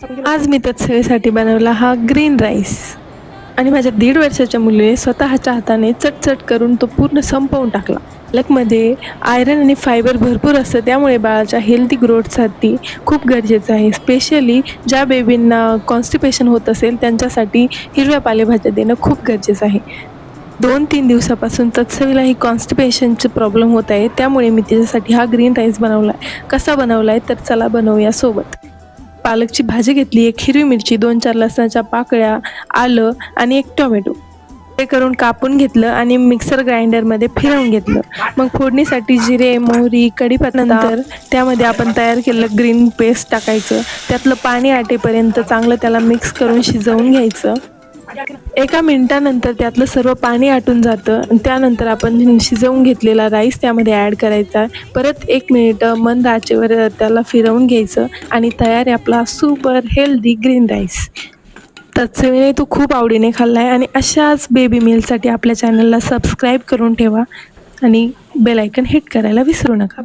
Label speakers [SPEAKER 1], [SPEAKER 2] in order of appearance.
[SPEAKER 1] आज मी तत्सवीसाठी बनवला हा ग्रीन राईस आणि माझ्या 1.5 वर्षाच्या मुलीने स्वतःच्या हाताने चटचट करून तो पूर्ण संपवून टाकला. पालकमध्ये आयरन आणि फायबर भरपूर असतं, त्यामुळे बाळाच्या हेल्दी ग्रोथसाठी खूप गरजेचं आहे. स्पेशली ज्या बेबींना कॉन्स्टिपेशन होत असेल त्यांच्यासाठी हिरव्या पालेभाज्या देणं खूप गरजेचं आहे. 2-3 दिवसापासून तत्सवीला ही कॉन्स्टिपेशनचे प्रॉब्लेम होत आहे, त्यामुळे मी तिच्यासाठी हा ग्रीन राईस बनवला आहे. कसा बनवला आहे तर चला बनवूया सोबत. पालकची भाजी घेतली, 1 हिरवी मिरची, 2-4 लसणाच्या पाकळ्या, आलं आणि 1 टोमॅटो हे करून कापून घेतलं आणि मिक्सर ग्राइंडरमध्ये फिरवून घेतलं. मग फोडणीसाठी जिरे, मोहरी, कढीपत्ता, नंतर त्यामध्ये आपण तयार केलेलं ग्रीन पेस्ट टाकायचं. त्यातलं पाणी आटेपर्यंत चांगलं त्याला मिक्स करून शिजवून घ्यायचं. 1 मिनिटानंतर त्यातलं सर्व पाणी आटून जातं आणि त्यानंतर आपण शिजवून घेतलेला राईस त्यामध्ये ॲड करायचा. परत 1 मिनिट मंद आचेवर त्याला फिरवून घ्यायचं आणि तयार आहे आपला सुपर हेल्दी ग्रीन राईस. तत्सवीने तो खूप आवडीने खाल्ला आहे आणि अशाच बेबी मीलसाठी आपल्या चॅनलला सबस्क्राईब करून ठेवा आणि बेल आयकन हिट करायला विसरू नका.